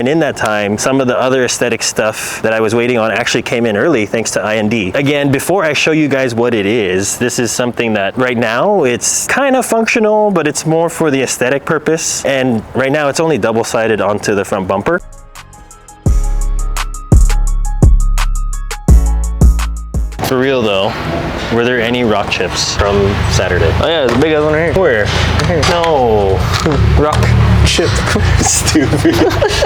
in that time, some of the other aesthetic stuff that I was waiting on actually came in early thanks to IND. Again, before I show you guys what it is, this is something that right now it's kind of functional, but it's more for the aesthetic purpose. And right now it's only double-sided onto the front bumper. For real though, were there any rock chips from Saturday? Oh yeah, there's a big ass one right here. Where? Right here. No. Rock chip. Stupid.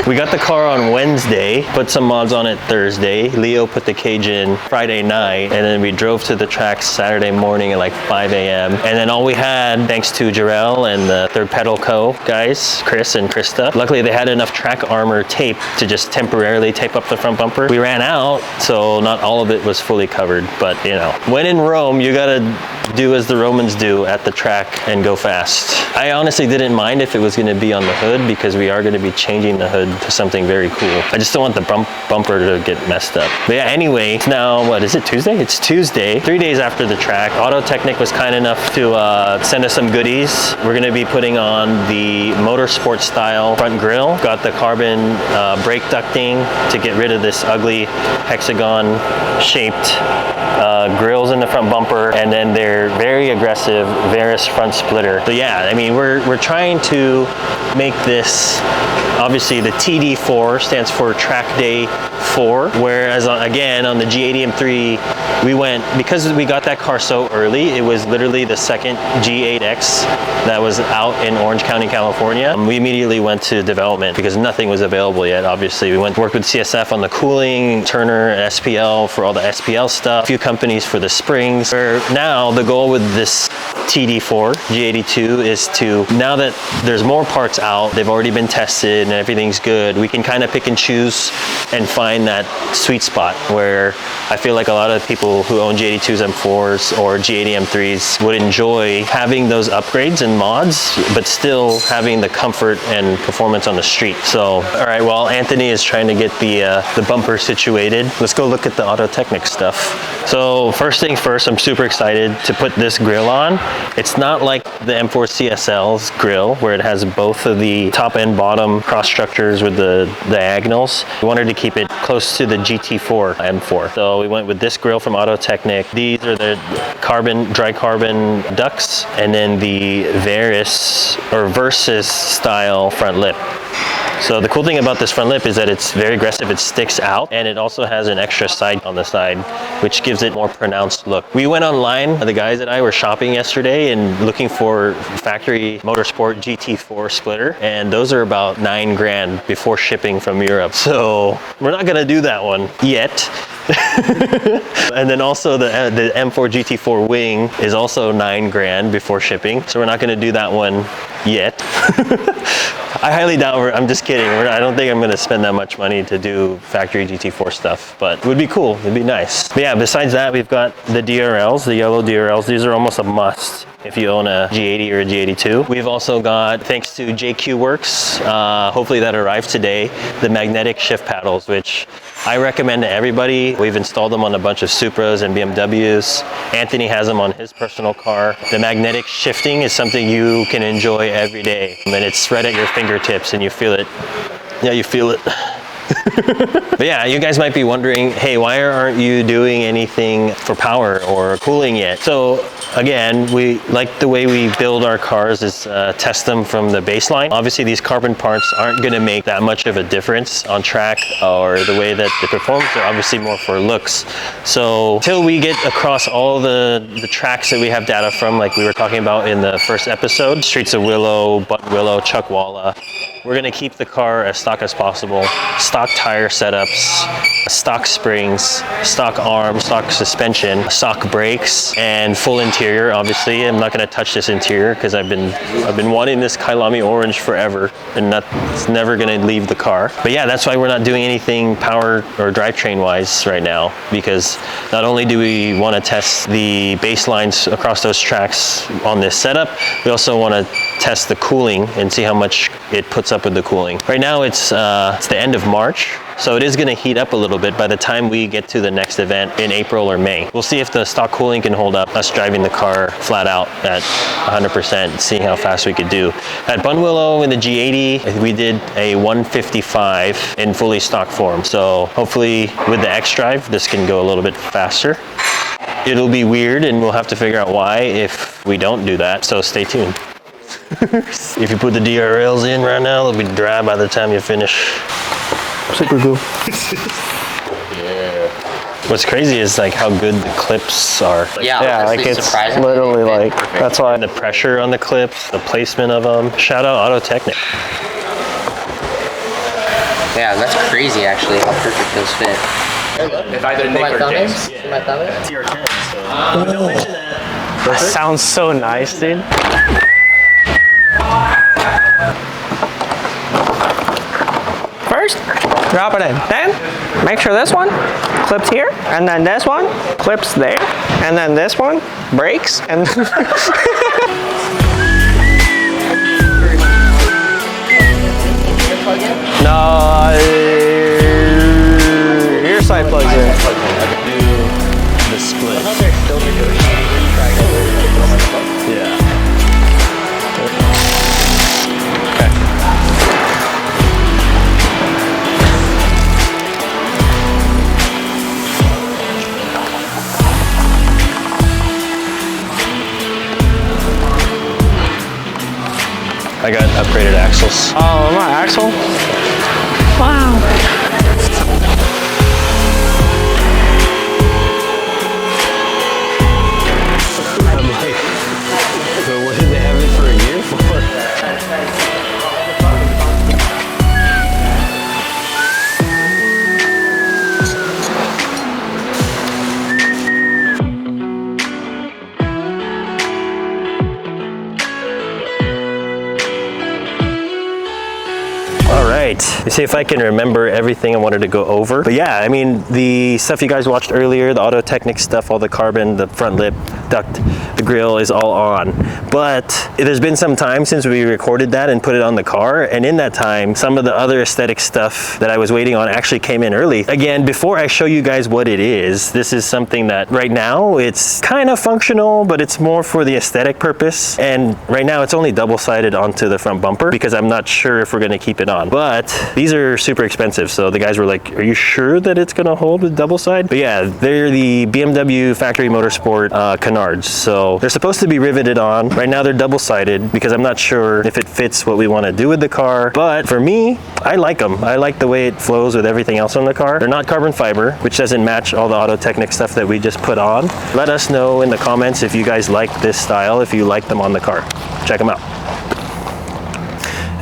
We got the car on Wednesday, put some mods on it Thursday. Leo put the cage in Friday night, and then we drove to the track Saturday morning at like 5 a.m. And then all we had, thanks to Jarrell and the Third Pedal Co. guys, Chris and Krista, luckily they had enough track armor tape to just temporarily tape up the front bumper. We ran out, so not all of it was fully covered, but you know, when in Rome, you gotta do as the Romans do at the track and go fast. I honestly didn't mind if it was gonna be on the hood because we are going to be changing the hood to something very cool. I just don't want the bumper to get messed up. But yeah, anyway, now, what is it, Tuesday? It's Tuesday, 3 days after the track. Auto Technic was kind enough to send us some goodies. We're going to be putting on the motorsport style front grille. Got the carbon brake ducting to get rid of this ugly hexagon shaped grills in the front bumper, and then their very aggressive Veris front splitter. So yeah, I mean, we're trying to make this, obviously the TD4 stands for Track Day 4, whereas again on the G80 M3 we went, because we got that car so early, it was literally the second G8x that was out in Orange County, California. We immediately went to development because nothing was available yet. Obviously we worked with CSF on the cooling, Turner, SPL for all the SPL stuff, a few companies for the springs. Where now the goal with this TD4 G82 is to, now that there's more parts out, they've already been tested and everything's good, we can kind of pick and choose and find that sweet spot where I feel like a lot of people who own G82s, M4s or G80 M3s would enjoy having those upgrades and mods, but still having the comfort and performance on the street. So, all right, while Anthony is trying to get the bumper situated, let's go look at the Auto Technic stuff. So first thing first, I'm super excited to put this grille on. It's not like the M4 CSL's grille where it has both of the top and bottom cross structures with the diagonals. We wanted to keep it close to the GT4 M4. So we went with this grille from Auto Technic. These are the dry carbon ducts, and then the Veris or Versus style front lip. So the cool thing about this front lip is that it's very aggressive, it sticks out, and it also has an extra side on the side, which gives it more pronounced look. We went online, the guys and I were shopping yesterday and looking for factory motorsport GT4 splitter, and those are about 9 grand before shipping from Europe. So we're not gonna do that one yet. And then also the M4 GT4 wing is also 9 grand before shipping, so we're not going to do that one yet. I highly doubt I'm just kidding. I don't think I'm going to spend that much money to do factory GT4 stuff, but it would be cool. It'd be nice. But yeah, besides that, we've got the DRLs, the yellow DRLs. These are almost a must if you own a G80 or a G82. We've also got, thanks to JQ Works, hopefully that arrived today, the magnetic shift paddles, which I recommend to everybody. We've installed them on a bunch of Supras and BMWs. Anthony has them on his personal car. The magnetic shifting is something you can enjoy every day, and it's right at your fingertips and you feel it. Yeah, you feel it. But yeah, you guys might be wondering, hey, why aren't you doing anything for power or cooling yet? So again, we like the way we build our cars is test them from the baseline. Obviously these carbon parts aren't going to make that much of a difference on track or the way that it performs. They're obviously more for looks. So till we get across all the tracks that we have data from, like we were talking about in the first episode, Streets of Willow, Buttonwillow, Chuckwalla, we're going to keep the car as stock as possible. Stock tire setups, stock springs, stock arms, stock suspension, stock brakes, and full interior. Obviously, I'm not going to touch this interior because I've been wanting this Kailami orange forever, and it's never going to leave the car. But yeah, that's why we're not doing anything power or drivetrain wise right now, because not only do we want to test the baselines across those tracks on this setup, we also want to test the cooling and see how much it puts up with the cooling. Right now it's the end of March, so it is going to heat up a little bit by the time we get to the next event in April or May. We'll see if the stock cooling can hold up, us driving the car flat out at 100%, seeing how fast we could do. At Buttonwillow in the G80, we did a 155 in fully stock form. So hopefully with the xDrive, this can go a little bit faster. It'll be weird and we'll have to figure out why if we don't do that, so stay tuned. If you put the DRLs in right now, they'll be dry by the time you finish. Super cool. Yeah. What's crazy is like how good the clips are. Yeah, like it's literally like, perfect. that's why. And the pressure on the clips, the placement of them. Shout out Auto Technic. Yeah, that's crazy actually how perfect those fit. If either Nick or James. TR10, so don't mention that. That sounds so nice, dude. First, drop it in. Then, make sure this one clips here, and then this one clips there, and then this one breaks, and no, your side plugs in. The split. Yeah. I got upgraded axles. Oh, my axle. Wow. I'm like, but what did they have it for a year for? Let me see if I can remember everything I wanted to go over. But yeah, I mean, the stuff you guys watched earlier, the Auto Technic stuff, all the carbon, the front lip, duct, the grill is all on. But there's been some time since we recorded that and put it on the car. And in that time, some of the other aesthetic stuff that I was waiting on actually came in early. Again, before I show you guys what it is, this is something that right now it's kind of functional, but it's more for the aesthetic purpose. And right now it's only double-sided onto the front bumper because I'm not sure if we're gonna keep it on. But these are super expensive. So the guys were like, are you sure that it's gonna hold with double side? But yeah, they're the BMW factory motorsport canards. So they're supposed to be riveted on. Right now they're double-sided because I'm not sure if it fits what we wanna do with the car. But for me, I like them. I like the way it flows with everything else on the car. They're not carbon fiber, which doesn't match all the Auto Technic stuff that we just put on. Let us know in the comments if you guys like this style, if you like them on the car. Check them out.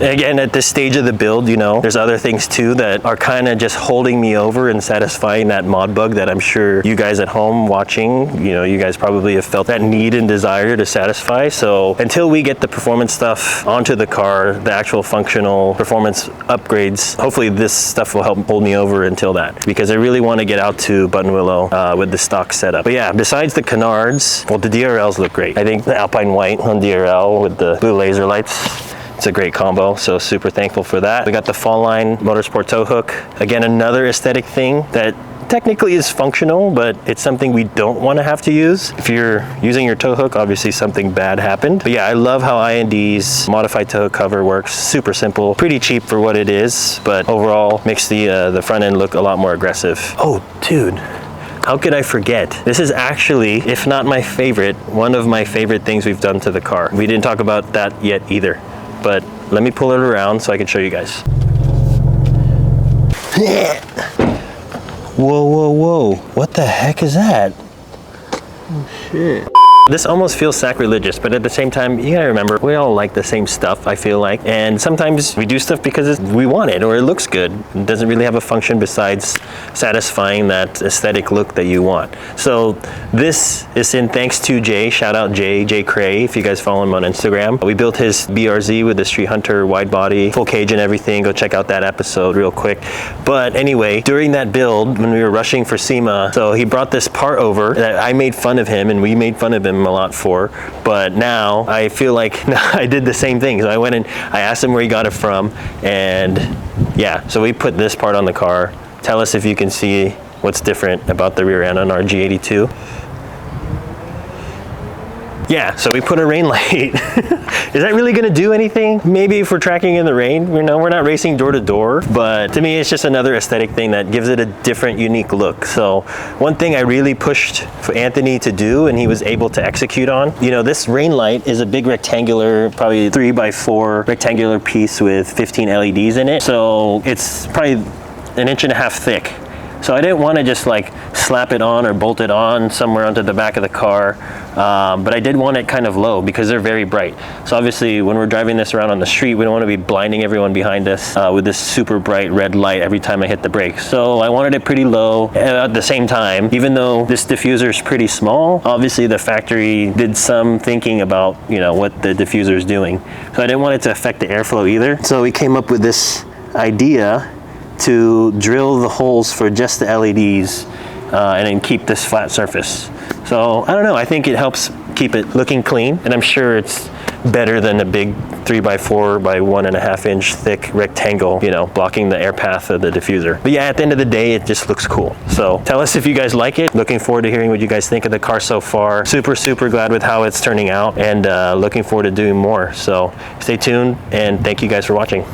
Again, at this stage of the build, you know, there's other things too that are kind of just holding me over and satisfying that mod bug that I'm sure you guys at home watching, you know, you guys probably have felt that need and desire to satisfy. So until we get the performance stuff onto the car, the actual functional performance upgrades, hopefully this stuff will help hold me over until that, because I really want to get out to Buttonwillow with the stock setup. But yeah, besides the canards, well, the DRLs look great. I think the Alpine White on DRL with the blue laser lights, it's a great combo, so super thankful for that. We got the Fall Line Motorsport tow hook. Again, another aesthetic thing that technically is functional, but it's something we don't want to have to use. If you're using your tow hook, obviously something bad happened. But yeah, I love how I&D's modified tow hook cover works. Super simple, pretty cheap for what it is, but overall makes the front end look a lot more aggressive. Oh, dude. How could I forget? This is actually, if not my favorite, one of my favorite things we've done to the car. We didn't talk about that yet either. But let me pull it around so I can show you guys. Whoa, whoa, whoa. What the heck is that? Oh, shit. This almost feels sacrilegious, but at the same time, you gotta remember, we all like the same stuff, I feel like. And sometimes we do stuff because we want it or it looks good. It doesn't really have a function besides satisfying that aesthetic look that you want. So this is in thanks to Jay, shout out Jay Cray, if you guys follow him on Instagram. We built his BRZ with the Street Hunter wide body, full cage and everything. Go check out that episode real quick. But anyway, during that build, when we were rushing for SEMA, so he brought this part over that I made fun of him and we made fun of him him a lot for. But now I feel like I did the same thing. So I went and I asked him where he got it from, and yeah, so we put this part on the car. Tell us if you can see what's different about the rear end on our G82. Yeah, so we put a rain light. Is that really gonna do anything? Maybe if we're tracking in the rain, we're not racing door to door, but to me it's just another aesthetic thing that gives it a different, unique look. So one thing I really pushed for Anthony to do, and he was able to execute on, you know, this rain light is a big rectangular, probably 3x4 rectangular piece with 15 LEDs in it. So it's probably 1.5 inches thick. So I didn't want to just like slap it on or bolt it on somewhere onto the back of the car, but I did want it kind of low because they're very bright. So obviously when we're driving this around on the street, we don't want to be blinding everyone behind us with this super bright red light every time I hit the brakes. So I wanted it pretty low. At the same time, even though this diffuser is pretty small, obviously the factory did some thinking about, you know, what the diffuser is doing. So I didn't want it to affect the airflow either. So we came up with this idea to drill the holes for just the LEDs and then keep this flat surface. So I don't know, I think it helps keep it looking clean, and I'm sure it's better than a big 3x4 by 1.5 inch thick rectangle, you know, blocking the air path of the diffuser. But yeah, at the end of the day, it just looks cool. So tell us if you guys like it. Looking forward to hearing what you guys think of the car so far. Super glad with how it's turning out, and looking forward to doing more. So stay tuned, and thank you guys for watching.